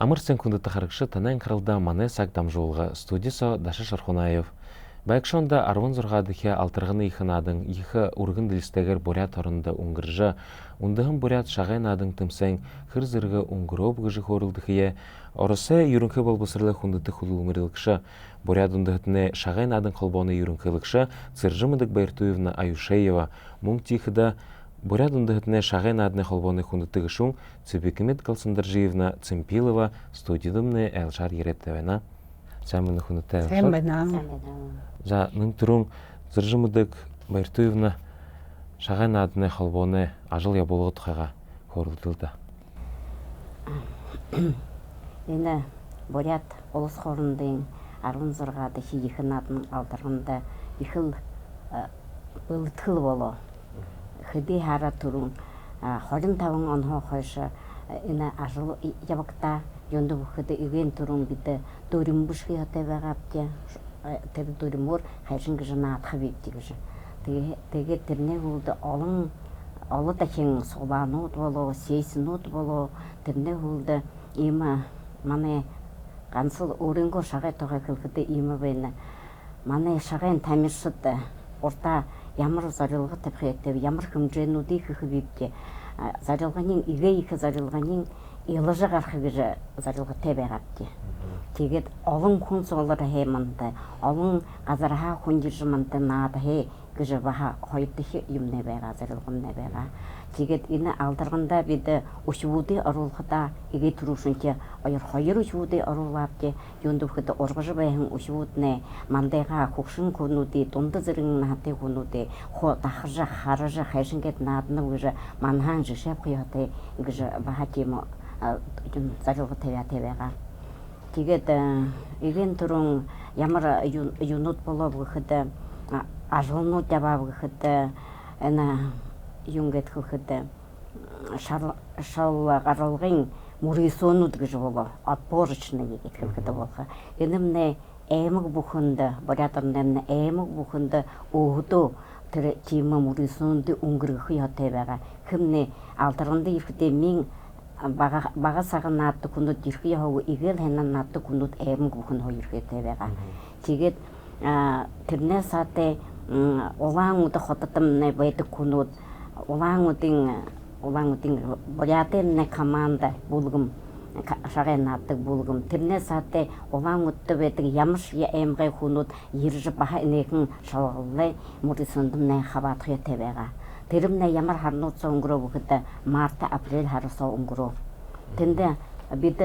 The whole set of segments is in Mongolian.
Амарсан хүндэт харагш танайн харалда манай саг дамжуулга студиосо Даша Шархунаев Байгшонда 16 дахь алдарганы их надан их өргөн дэлстэйгэр бурят хорондо өнгөрж үндэхэн бурят шагай надан тэмсэн хэр зэрэг өнгөрөөв гэж хөөрөлдөхие Оросын ерөнхий боловсролын хүндэт хөлөмөрлөгш бурят үндэхтнээ шагай надан холбооны ерөнхийлөгч Цэржимэдэг Баяртуевна Аюшеева мөн тихда бурят үндэхтнээ шагай наадны холбооны хүндэт гишүүн Цыбекмет Галсандаржиевна Цимпилова студиудымны Элшар Еретевна сайн байна хүндэт сайн байна. За нэмтрүүн Цэржимэдэг Баяртуевна шагай наадны холбооны ажил явуулгад тухайга хөөрөлдөлдө. Энэ бурят улс хоорондын 16 дахь их наадны алдарганд их л бэлтгэл болоо. Хэдий хараа түрүүн 25 оноо хойш энэ ажил явагдаа юунд бүхэд ивэн түрүүн бид дөрөмбөшгий хатай байгаа бтя тэр дөрөмөр хайшин гэж наадах бийти гэж. Тэгээд тэрний хувьд олон дахин суулаанууд болоо, сейснүүд болоо тэрний хувьд ийм манай ганц өөрөнгөө шагай тоогоо хэлэхэд ийм байна. Манай шагайн тамирчид уртаа ямар зорилго тавих хэв ямар хэмжээнүүдийг хийх бийти зорилгын их зорилгын илж гарах гэж зорилготой байгаа бий. Тэгээд олон хүн золор хэмэндэ олон газар хаа хүн жирмэнтэй наад хэ гэж баха хоёр дахь юм нэ байгаа зорилгон нэ байгаа. Тэгээд энэ алдаргандаа бид өшвүүдээ оруулахдаа игээ түрүүшинч хоёр өшвүүдээ оруулаад юунд бүхэд ургаж байхын өшвүүднээ мандайгаа хөгшин хүнүүдийн дунд зэрэг наатын хүнүүдээ дахж харж хайшингээд наадна гэж манхан жишэв хяатай гэж баха тийм зорилготой байгаа. Тэгээд ивэн түрүүн ямар юунууд болоо гэхэд ажлнууд яваа гэхэд энэ юм гэхэд шал гаралгын мөрөсөнүүд гэж болоо отборочны гэхэд болоо. Энэмнэ эмэг бүхэнд борятарнэ эмэг бүхэнд өөдөө тэр тийм мөрөсөнд өнгөрөх яатай байгаа. Хэмнэ алдарганд ирэхдээ min бага саган нааддаг хүнүүд ирэх яваа игээл ханаа нааддаг хүнүүд эмэг бүхэн хоёр хэвтэй байгаа. Тэгээд тэрнээс хатэ улаанууд хотодмны байдаг хүнүүд улаануудын бурятын команда бүлгэм шагай нааддаг бүлгэм тэрнээс хатэ улаануудтай байдаг ямар эмгэй хүнүүд ирж баха нэгэн шалгаллаа мөрөсөндмнэ хаваадах хэвтэй байгаа. Тэрмнэ ямар харнууцаа өнгөрөө гэхэд март април харсаа өнгөрөө. Тэндэ бид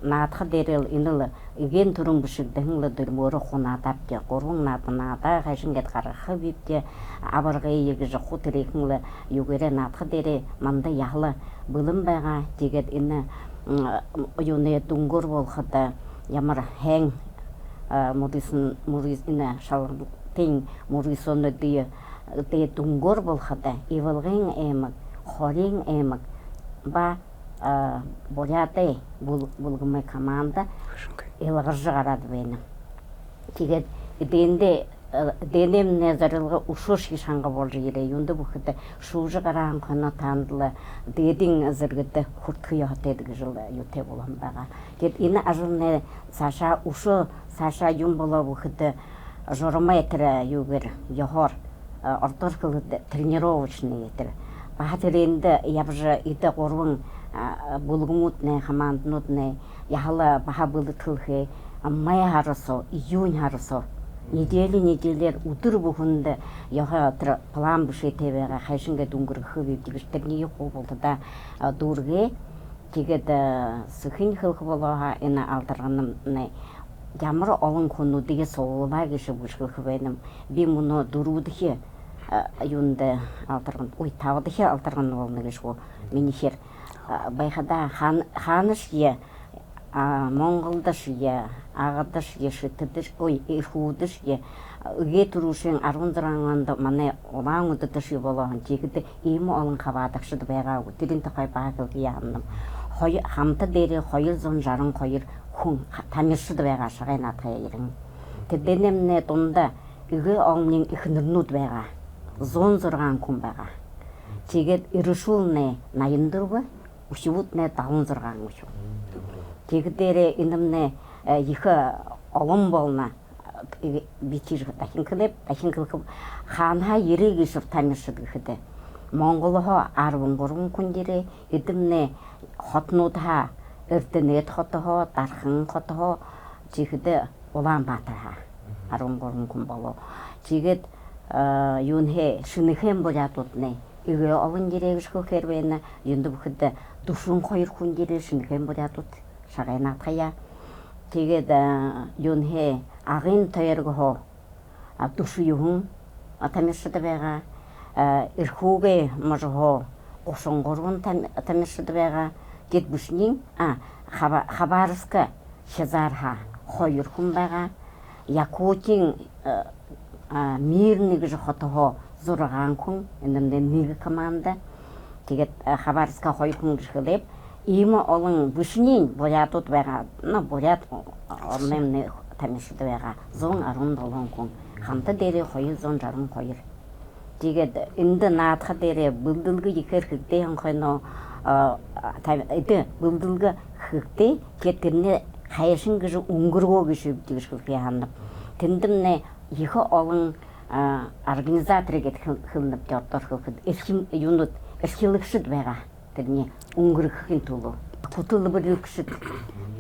наадах дээрэл энэ л иген түрэн бишиг дахин л дөрмөөр хунаадав те 3 наадаа хашингэд гаргах бивте аваргай гэж хутрихэн л югээрэ наадах дээрээ манда яхла бэлэн байгаа. Тэгээд энэ юуны дүнгөр болоход ямар хэн мөрөсөн шалгалтын мөрөсөнөдий тэгээд дүнгөр болоход ивэлгэн эмэг хорийн эмэг ба бурятай бүлгэмэ команда илгарж гараад байна. Тэгээд дэнэмнэ зорилго өшөөш шанга болж ирээ. Юунд бүхэд шүүж гараан хоноо таандла дэдийн зэрэгт хүртэх яатай гэж юутэй болон байгаа. Тэгээд энэ ажлны цаашаа өшөө цаашаа юм болоо бүхэд журметр юугэр яхор ордорхол тренировочный тэр баатрэнд явж идэ 3 бүлгэмүүднэ хамаанднууднэ яхала баха бүлэтгэлхэ май харасо июнь харасо недэлээр өдөр бүхэнд яхаа тэр план бишэтэй байгаа хайшингээд өнгөрөх гэж тэрний хувьдаа дүүргээ тэгээд сэхин хөлх болоо энэ алдарганны ямар олон хүнүүдийг суулаа гэж бүжгэх байна. Би мөн дөрөвдөх юунд алдарганд 5 дахь алдарганд болно гэж минийхэр байхада ханаш я Монголдаш я агадаш я шитэдэж ихүүдэж я гээ түрүүшин 16 онд манай улаануудад шиг болоохон чигд ийм олон хаваадагшд байгаа. Тэрийн тухай багт яам. Хамтад дээр 262 хүн тамирчид байгаа шагай наадхаа ирэн. Тэр дэнэмнэ дундаа эгэ омны их нэрнүүд байгаа. 106 хүн байгаа. Тэгээд иршүүлнэ 84 өшвүүднэ 76 өшв. Тэгдэрэ инэмнэ их олон болно битир дахин клеп хаанха ерэгишв тамиршид гэхэд Монголхоо 13 күндэрэ эдэмнэ хотнуудаа Эрдэнэт хотоо Дархан хотоо жихэд Улаанбаатар 13 хүн болоо. Тэгээд юунхэ шинэхэн болятуудны игээ олон жирэгш хөөр байна. Юнд бүхэд 42 хүн жирэ шинэхэн болятууд шагайнаатхая. Тэгээд юунхэ агын тоёргоо 40 хүн тамиршид байгаа. Эрхүүгээ можоо 33 тамиршид байгаа. Гэт бүшнийн Хабаровска Хязарха 2 хүн байгаа. Якутийн Мирный гэж хотоо 6 хүн энэндээ нэг команда. Тэгээд Хабаровска 2 хүн гэхлээр ийм олон бүшний болятууд байгаа. Болят орнын тамиршид байгаа 117 хүн. Хамтаа дээрээ 262. Тэгээд энд наадах дээрээ бүлдэлэг ихээр хэгдээ хонхойно бүлдэлэг хэгдээ тэгээд тэрний хайшин гэж өнгөргөө гэж үгдэж хэлхий тэндэмнэ их олон организатор гэдэг хэлнэвч одоо хөөхд эрхэм юунууд эрхлэгшид байгаа тэрний өнгөрөхийн төлөө хөтөлбөрөгшид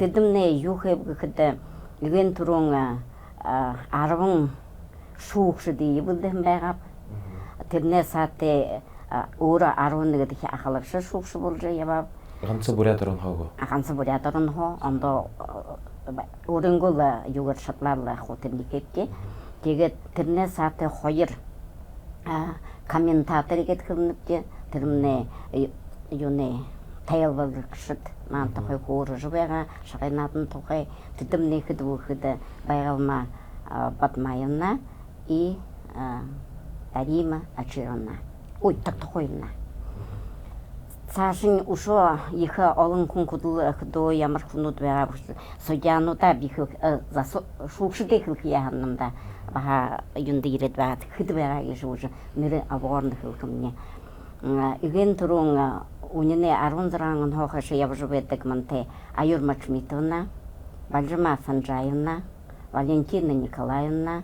тэдэмнэ юу хэв гэхэд нэгэн түрүүн 10 шүүгшид ивэлдэн байгаа тэрнээ саатэ өөрө 11 дэх ахалагш шүүгш болж яваа ганц бурят орон хоо ганц бурят орон хоо ондоо өөрөнгөө юугаар шатлаалаа хотын нэгэвчээ тэгээд тэрнээ саатэ 2 комментатор гэдэг хэлнэвчээ тэрнээ юуны тайлбарлагчид маантахай хөөрөж байгаа шагнаадын тухай тэдэмнийхэд бүхэд байгалма Батмаяна и Арима Ачирона тохойна. Цаашин ушоо их олон хүн хөдөө ямар хүнүүд байгаа судьянуудаа бих шүүгшдээ хэлэх яанамда баха юунд ирээд байгаа хэд байгаа гэж үгүй нэр аваарн хэлэх юм. Игэн түрүүн үнэнэ 16 он хоохош явж байдаг манте Аюр Мачмитовна, Вальжма Санджаевна, Валентина Николаевна,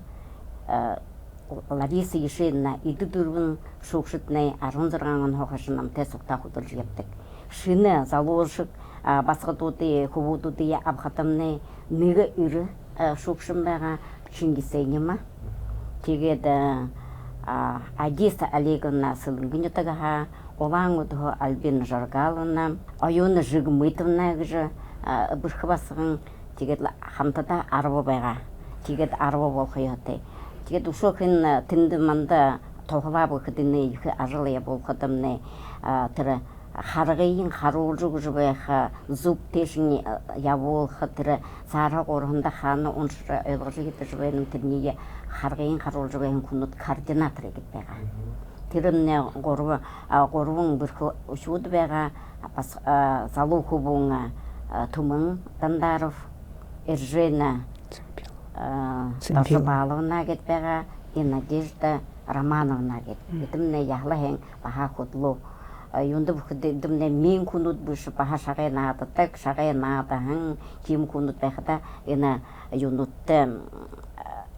Лариса Ешинна эддүрвэн шүүгшиднээ 16 он хоохош намтай сугтаа хөдөлж явдаг. Шинэ залуушиг басгадуудын хөвгүүдүүдийн авхатамны нэг ир шүүгшин байгаа Чингисэнима. Тэгээд Адиса Олеговна Сылгынютага, Улаангудхо Альбина Жаргаловна, Оюна Жигмитовна гэж бүрхбасган тэгээд хамтдаа 10 байгаа. Тэгээд 10 болох ёотой. Тэгээд өшөөхөн тэнд манда тоглаа бүхэдний их ажил явуулхадамны тэр харгын харуулж гэж байх зүв тэшний явуулхад тэр сараа гурханда хаана унш ойлгож идэж байна тэрний харгын харуулж байх хүнүүд координатор гэдэг байгаа. Тэрний гурван бүрх өшүүд байгаа бас залуу хөвөн Түмэн Дандаров, Иржена Таршабаловна гэдэг байгаа, и Надежда Романовна гэдэг. Эдэмнэ яхлахэн баха хөдлөө юунд бүхэд эдэмнэ мин хүнүүд биш баха шагай нааддаг, шагай наадахан тийм хүнүүд байхада энэ юунуудтай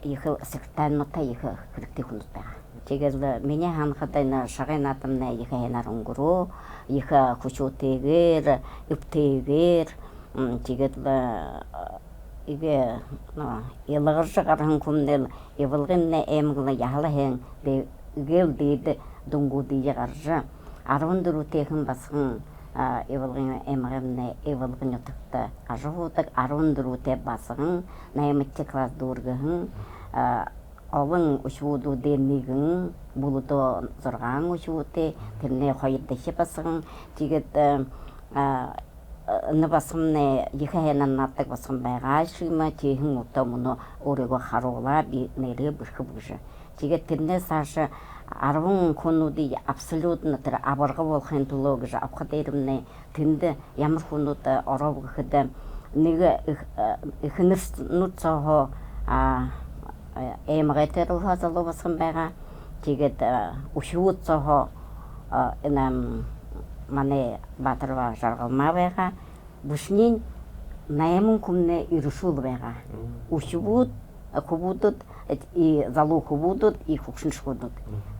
их секретарнуудтай их хэрэгтэй хүнүүд байгаа. Тэгээд миний ханахад энэ шагай наадамнаа их хянаар өнгөрөө, их хүчүүтэйгээр, өвтэйгээр тэгээд игэ ялгарж гархан хүмнэл эвэлгэнэ эмгэл яхлахэн гэл дээд дунгуудыг гарж 14-тэйхэн басхан эвэлгэн эмгэнэ эвэлгэн ятагта ажуудаг 14-тэй басхан 8-р класс дүүргэн овон өшвүүдүүдийн нэгэн булдо 6 өшвүүдтэй тэрний 2 дэхэ басхан тэгээд набасмне ихэнэн надад басан байгаа шигма тийхэн удаа мөн өөрийгөө харуулаа би нэрээ бүрхбүш. Тэгээд тэрнээс цааш 10 хүнүүдийг абсолютно тэр аварга болохын төлөө гэж авахд ирэмнэ тэнд ямар хүнүүд ороо гэхэд нэг ихнэрс нүцоо эмгэтэр хасалуу басан байгаа. Тэгээд өшүүд цоо энэм манай Батарва жаргалмаа байгаа. Бүшний 8 хүннээ иршүүл байгаа. Өшвүүд хөвүүдүүд и залуу хөвүүдүүд и хөгшиншгүүдүүд.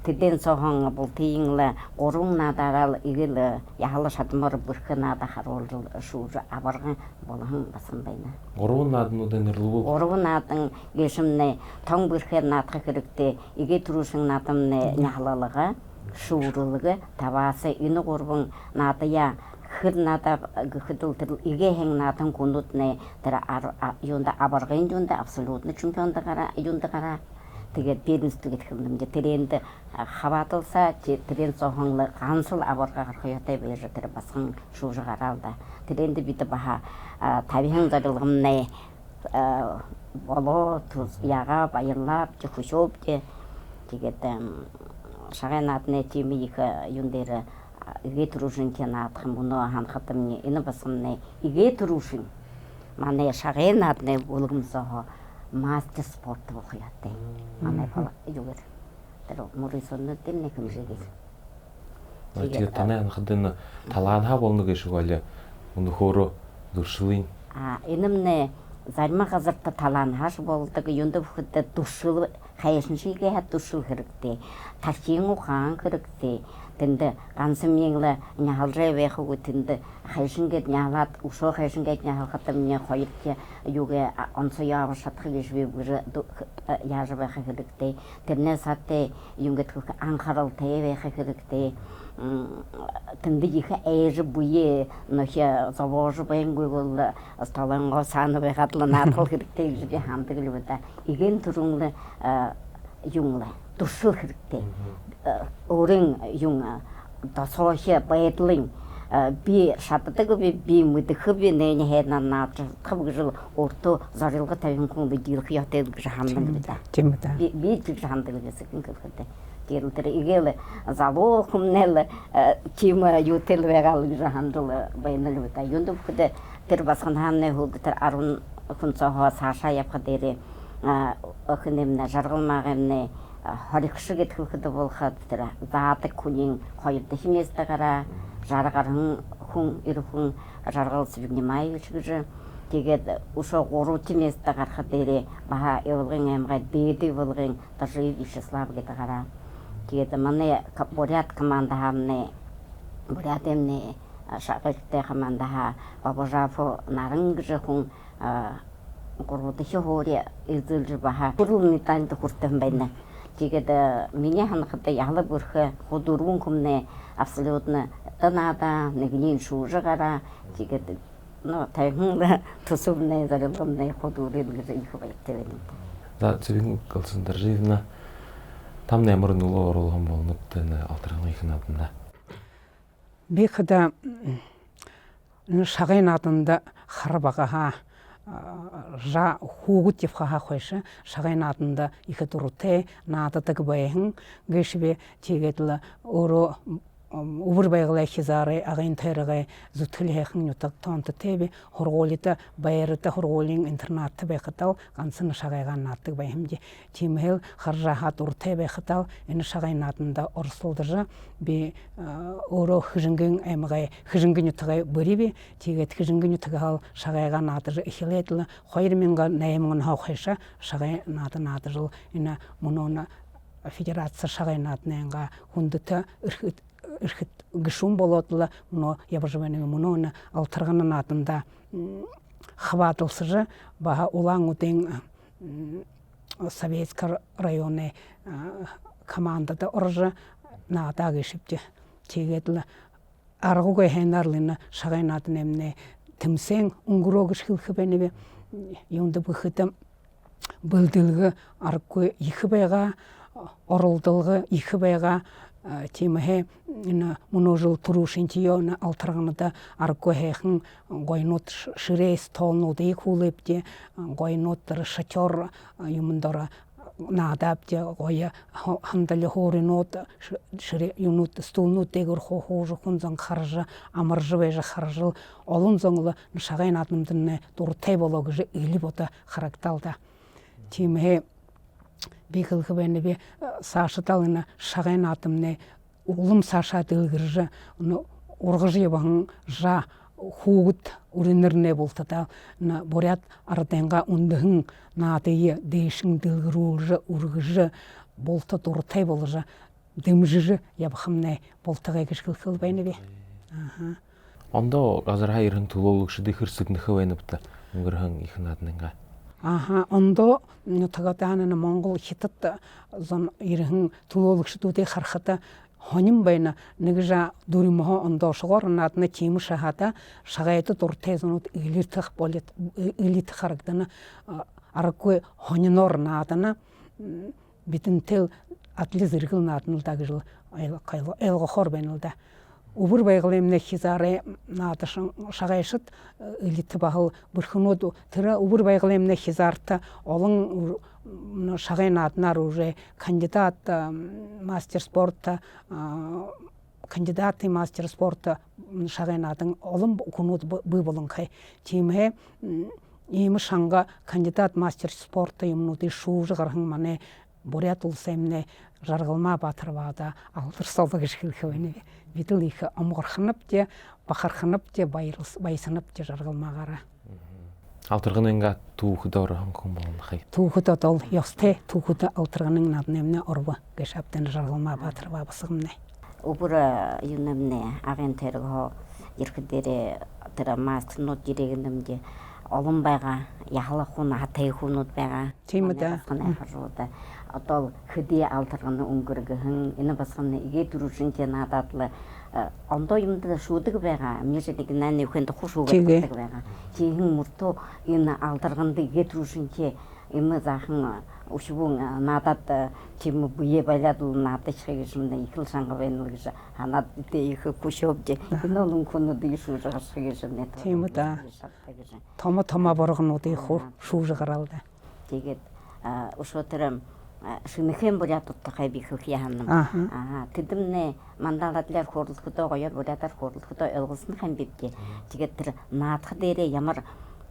Тэдэн цохон бол тиймлэ 3 надарал игэл яхал шатмар бүрх нада харуулж шүүж аварган болгон басан байна. 3 нааднуудын нэрлэв. 3 наадан гэшмнэ тон бүрхэ наадах хэрэгтэй игэ түрүүшин наадамнэ няхлалага шүүрлэгэ таваасаа энэ 3 наадая хэр надад гэхдэл тэр игэхэн надан гүнүүднэ тэр юунда аваргын юунда абсолютно чемпионда гараа юунда гараа тэгээд бизнес тэгээд хэмнэмдэ тэрэнд хавааталсаа тэрэнд зохон ганцл аварга гарах ятай байж тэр басхан шүүж гараалда тэрэнд бид баха 50 зарилгамнэ болоо тус яга баярлап хөшөөбдэ тэгээд шаганаадны тими их юундэр игэ түрүүшин кинаадах мөнөө ханхатамны энэ басамны игэ түрүүшин манай шаганаадны бүлгэмсоо мастер спорт болох яатай манай пала юугэр тэр мөрөсөнд нэг хэмжээгээр тэгээд танай анхадын талаанха болно гэж үгэлээ өнөхөөрөө дүршлийн энэмнэ зарим газарт талаан хаш болдог юунд бүхэд дүршил хайшин шигээ хат дүршил хэрэгтэй тархийн ухаан хэрэгтэй тэнд ганцхан мянга няхалраа байхгүйтэнд хайшингээд няалаад өшөө хайшингээд няхахад миний хоёрт юугээ онцгой авах шатах гэж би яаж байх хэрэгтэй тэрнээс хатэ юугээд анхаарал тавих хэрэгтэй тэнд их ээж буе нөхө завож бэнгүүл сталанго сан байхад л наадах хэрэгтэй гэж хамдаг л байна. Игэн түрүүн юунла туршил хэрэгтэй. Өөрийн юм дасоохи байдлын би шатдаг би мэдэх би нэ хайнаа наад тавгжил өөртөө зарилга 50 хүн бидэрх ятай гэж хамдаг байна. Тийм үү. Би гэж хамдаг гэсэн хэлэхдээ тэр игээл залуу хүмүүнэл тим ютел вегал гэж хамдаг байна л байна. Юунд бүхэд тэр басхан хааны хөлд тэр 10 хүн цаахаа саашаа явхад дээрээ охинэмнэ жаргалмаагэмнэ хоригшиг гэхэд болоход тэр заадаг хүний хоёр дэхнэстэгаараа жаргарын хүн ирхэн жаргал свигнимай гэж тэгээд өшөө 3 тимэстэ гарахад дээрээ баха явуулгын аймгаа дээдэ болгын ташиг ишслав гэдэгаараа тэгээд манай борят команда хамнэ борятэмнэ шагттай команда ха бабажафо нарангж хүн гурвдах хоори эзэлж баха бүрүүний танд хүртэн байна. Тэгээд миний ханахад ялаг бүрх худурвун хүмнэ абсолютно танада нэгний шүүжгараа тэгээд но тайхын тусумнэ зарилгамнэ худурын гэж их байтай байна. За зөвхөн голсон дэрживна там нэмэр нөгөө оруулган болнодтой алтрагны их наданда. Би хада шагай наданда харбагаха жа хүүгүүд явхаа хойш шагай наданда их дуртай нададаг байхын гэшвэ тэгээд л өөрөө өвөр байгалаа хизаарэ агын тэрэг зүтгэл хайхан нутаг тонт тэвэ хургуулита баярта хургуулын интернат байхтал ганцхан шагайгаа наадаг байхэмжи тимхэл харжаха дуртай байхтал энэ шагай нааданда орсулдажа би өөрөө хижингийн аймагай хижингийн нутагай bëриви тэгээд хижингийн нутагал шагайгаа наадаж ихлэдл 2008 хойш шагай наадажл энэ мөнөө федераци шагай нааднанга хүндэт эрхэт гишүүн болоодла мөн явжвэний мөн алтарган нааданда хавааталсж баха улаангуудын Советский районы командада орж наадаа гişипти тэгээд л аргугай хэнарлын шагай нааднэмнэ тэмсэн өнгөрөөгш хэлэх бэнэ юунд бүхэт бэлдэлг аргуй их байгаа оролдолго их байгаа тимхэ энэ мөнөжл турушинтиё на алтарганада аргуй хайхан гойнот ширэс тоонуудыг хүлэвдэ гойнот шатер юмдора наадапте гоя хандали хоринот ширэ юнут стулнутыг хохож хунзан харж амарж байж харж олон зонгл шагай наадмдэн дуртай болоо гэж илбота характалда тимхэ би хэлхвэн би саашатална шагай наадмны улам саашаа дэлгэрж ургаж яван жа хүүгд үрэнэрнэ болтада на бурят арденга ундахын наадыйы дэшин дылгыруулжы үргыжы болты дуртай болжы дэмжижы ябхымнэ болтыгай гიშгылхыл байна би. Ондоо газархаа ирхэн төлөөлөгчдийн хэрсэгнэхэ байна бта өнгөрхөн их нааднанга. Ондоо тагадаана Монгол хятад зон ирхэн төлөөлөгчдүүдийг харахад хоним байна нэгжа дүрмөһө ондоошгоор наадна чим шахада шагайд дуртай зонууд илэртэх болит илит харагдана аргагүй хониноор наадана битэнтэл атли зэрэгэл нааднал да гэж ойлгохоор байна л да. Өвөр байгалымны хизаарэ наадашин шагайшд илит бахал бүрхнүүд тэр өвөр байгалымны хизаарта олон шагай нааднаар уже кандидат мастер спорта кандидат мастер спорта шагай наадан олон хүнүүд бий болон хай чимхэ ийм шанга кандидат мастер спорта юмнуудын шүүж гархан манай бурят улсымны жаргалма батарвада алдарсалдаг гэж хэлэх байна. Бид л их амгархнап те бахархнап те баясанап те жаргалмаагаараа. Алтарганынга түүхэд орхон хүн болнохыг. Түүхэд одоо ёстой түүхэд алтарганын наднэмнэ орва гэж авдан жаргалма батарва басгамнэ. Өвөр юунэмнэ агын тэргөө ирэх дээрээ тэр мастernууд ирэгнэмдээ олон байгаа яхалах хүн хатай хүнүүд байгаа. Тийм үү. Одоо хэдий алтарганы өнгөргөн энэ басганы игээ дөрвшинтэй надад л ондоо юмд шүүдэг байгаа. Мижиг наны хүнд хушуудаг байгаа. Чихэн мөртөө энэ алтарганд игээ дөрвшинтэй энэ захан өшвөн надад чим буе байлаад надад шиг юм их л санга байна гэж ханаад их хүшөөж энэ олон хүнүүд ишүүж гарах шиг юм. Тийм үү. Томо боргонуудыг шүүж гараал да. Тэгээд өшөөтөр шинэхэн бурятуудтай бихөх яханам. Тэдэмнэ мандаладлаар хөрлөхөдөө гоёр бурятаар хөрлөхөдөө ойлгосон хэн бивдээ. Тэгээд тэр наадах дээрээ ямар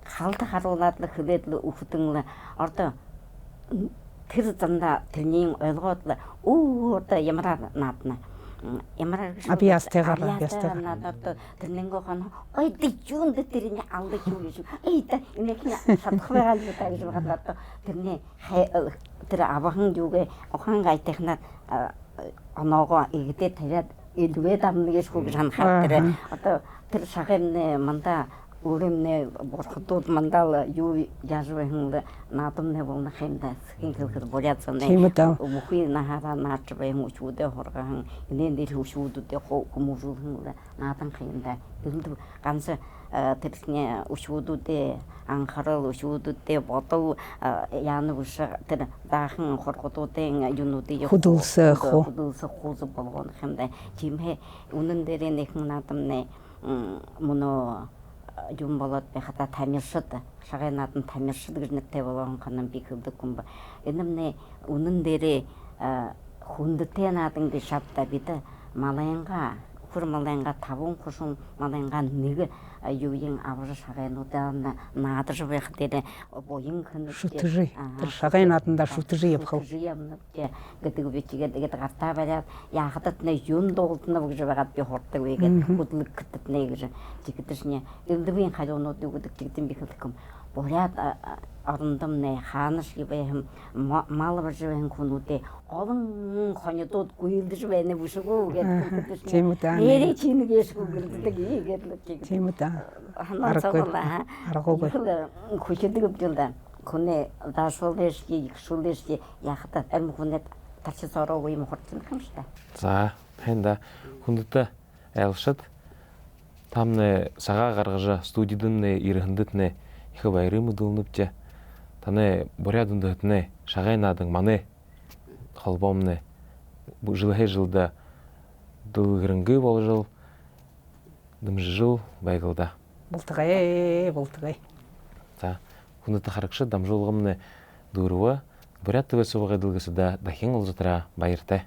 халд харуулаад л хөвөөд л өвхтөн ордоо тэр занда тэрний ойлгоод л одоо ямар наадна. Ямар абиастайгаар надад тэрнийгөө хон ой дижүүн тэрний алдаг юм шиг. Та инээхний садхваал гэдэг юм гадаад тэрний тэр авахан юугээ охан гайтахнаар оноогоо игдээ тариад илвээ дамна гэж хүү санахад тэр одоо тэр шахамны манда өрөмнө борхдууд мандал юу яаж вэ наадамны болно хэмдэ хин хэлэхэд буряцсан мөхий нахара наач бэ хүмүүсүүдээ хоргахан энэ дээр хүмүүсүүдээ хүмүүжүүлэн наадан хэмдэ энэ ганц тэрний өшүүдүүдээ анхаарал өшүүдүүдээ бодов яана биш тэр дахан хоргодуудын юунуудыг хөдөлсөх хууз болгоно хэмдэ чимхэ үнэн дээр нэхэн наадамны мөнөө юм болоод байхад тамиршид шагай наадан тамиршид гэж нэртэй болгон ханам би хэлдэг юм ба. Энэмнэ үнэн дээрээ хүндтэй наадан гэж шавта бид малайнга хөр малайнга 5 хушун малайнга нэг юуийн авар шагайнуудаа наадаж байх дээр боён хэн шүтжи тэр шагай нааданда шүтжи явах гэдэг бичгээд гартаа бариад яахад нэ юм дуулдна гэж байгаад би хурдаг үегээд хөдлөг гэдэг нэ гэж тэгдэшний элдвийн халуунууд гэдэг тэгдэм би хэлэхэм буряд орондомны хаанаш гэвэм мал баржвэн хүнүүдээ олон хоньдууд гүйлдэж байна бүшгүү гэдэг тийм үү. Нэрээ чингээшгүй гэдэг ийгээд тийм үү. Аргуугүй хүчдэг юм хүнээ даашуулж шүүлж яхад амь хүнээ тарчс ороогүй юм хурцсан юм шүү дээ. За хэнда хүндэт айлшад тамны сагаа гаргаж студид нэ ирхэндет нэ их баярын өдөлнөвч таны буряд өндөтнэ шагай наадан манай холбоомны жылда дөлгөрөнгөө болжол дэмжил байгалда болтгай за хүндэт харагшд дамжуулгамны дөрвө буряд төвөөс угаадылгасда дахин улзутраа баяртай